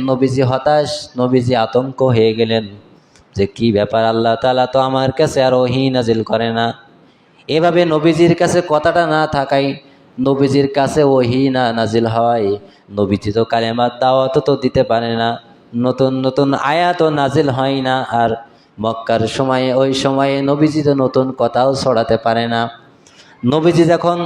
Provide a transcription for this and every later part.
নবীজি হতাশ, নবীজি আতঙ্ক হয়ে গেলেন যে কি ব্যাপার, আল্লাহ তাআলা তো আমার কাছে আর ওহী নাজিল করে না। এভাবে নবীজির কাছে কথাটা না থাকাই, নবীজির কাছে ওহী না নাজিল হওয়ায় নবীজি তো কালেমার দাওয়াতও তো দিতে পারে না, নতুন নতুন আয়াতও নাজিল হয় না। আর মক্কার সময়ে, ওই সময়ে নবীজি তো নতুন কথাও ছড়াতে পারে না। নবীজি যখন,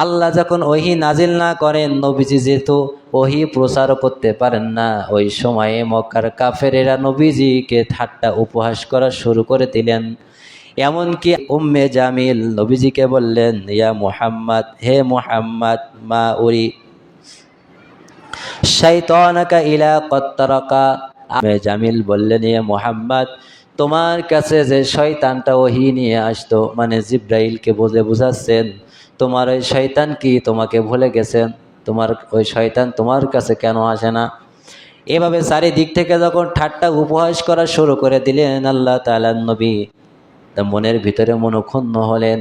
আল্লাহ যখন ওহী নাজিল না করেন, নবীজি যেহেতু ওহী প্রচার করতে পারেন না, ওই সময়ে মক্কার কাফেরেরা নবীজিকে ঠাট্টা উপহাস করা শুরু করে দিলেন। এমনকি উম্মে জামিল নবীজিকে বললেন, ইয়া মুহাম্মদ, হে মুহাম্মদ, মা উরি শাইতানাকা ইলা কত্তারাকা। উম্মে জামিল বললেন, ইয়া মুহাম্মদ, তোমার কাছে যে শয়তানটা ওহী নিয়ে আসতো, মানে জিব্রাইলকে বোঝাচ্ছেন, তোমার ওই শয়তান কি তোমাকে ভুলে গেছেন? তোমার ওই শয়তান তোমার কাছে কেন আসে না? এভাবে চারিদিক থেকে যখন ঠাট্টা উপহাস করা শুরু করে দিলেন আল্লাহ তাআলার নবী, মনের ভিতরে মনক্ষুণ্ণ হলেন,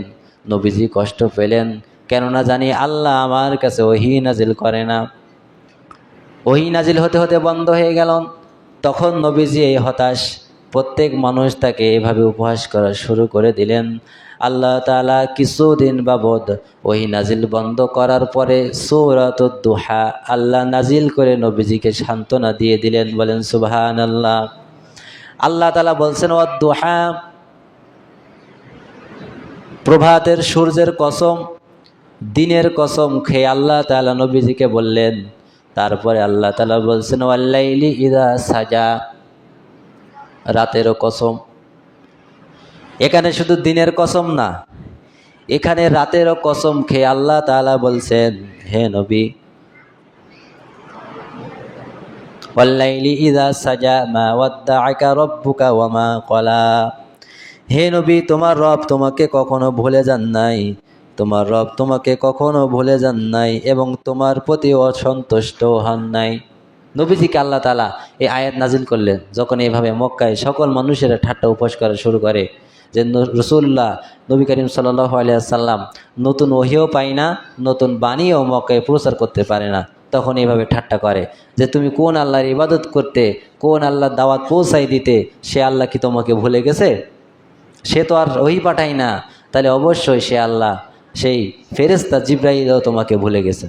নবীজি কষ্ট পেলেন, কেননা জানি আল্লাহ আমার কাছে ওহী নাজিল করে না। ওহী নাজিল হতে হতে বন্ধ হয়ে গেল। তখন নবীজি এই হতাশ, প্রত্যেক মানুষ তাকে এভাবে উপহাস করা শুরু করে দিলেন। আল্লাহ তাআলা কিছুদিন বাবদ ওহী নাজিল বন্ধ করার পরে সূরাতুদ দুহা আল্লাহ নাজিল করে নবীজিকে সান্ত্বনা দিয়ে দিলেন। বলেন সুবহানাল্লাহ। আল্লাহ তাআলা বলছেন, ওয়াদ-দুহা, প্রভাতের সূর্যের কসম, দিনের কসম খেয়ে আল্লাহ তাআলা নবীজিকে বললেন। তারপরে আল্লাহ তাআলা বলছেন, ওয়াল-লাইলি ইযা সাজা, রাতেরও কসম। এখানে শুধু দিনের কসম না, এখানে রাতেরও কসম খেয়ে আল্লাহ তাআলা বলছেন, হে নবী, ওয়াল-লাইলি ইযা সাজা মা ওয়াদ্দাআকা রাব্বুকা ওয়া মা ক্বালা। হে নবী, তোমার রব তোমাকে কখনো ভুলে যান নাই, তোমার রব তোমাকে কখনো ভুলে যান নাই এবং তোমার প্রতি অসন্তুষ্ট হন নাই। নবীজিকে আল্লাহ তাআলা এই আয়াত নাজিল করলেন যখন এভাবে মক্কায় সকল মানুষেরা ঠাট্টা উপহাস করা শুরু করে যে রাসূলুল্লাহ নবী করিম সাল্লাল্লাহু আলাইহি ওয়াসাল্লাম নতুন ওহীও পায় না, নতুন বাণীও মক্কায় প্রচার করতে পারে না। তখন এইভাবে ঠাট্টা করে যে তুমি কোন আল্লাহর ইবাদত করতে, কোন আল্লাহর দাওয়াত পৌঁছাই দিতে, সে আল্লাহ কি তোমাকে ভুলে গেছে? সে তো আর ওহী পাঠায় না, তাহলে অবশ্যই সে আল্লাহ, সেই ফেরেশতা জিবরাইলও তোমাকে ভুলে গেছে।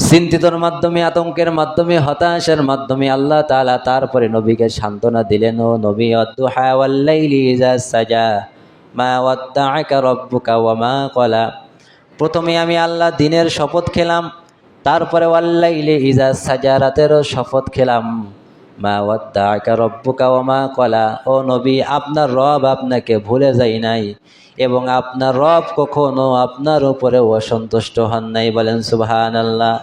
চিন্তিতর মাধ্যমে, আতঙ্কের মাধ্যমে, হতাশার মাধ্যমে আল্লাহ তাআলা তারপরে নবীকে সান্ত্বনা দিলেন, ও নবী, ওয়াদ-দুহা ওয়াল-লাইলি ইযা সাজা মা ওয়াদ্দাআকা রাব্বুকা ওয়া মা ক্বালা। প্রথমে আমি আল্লাহ দিনের শপথ খেলাম, তারপরে ওয়াল-লাইলি ইযা সাজা, রাতেরও শপথ খেলাম, মা ওয়াদ্দাআকা রাব্বুকা ওয়া মা ক্বালা। ও নবী, আপনার রব আপনাকে ভুলে যায় নাই এবং আপনার রব কখনো আপনার উপরে অসন্তুষ্ট হন নাই। বলেন সুবহানাল্লাহ।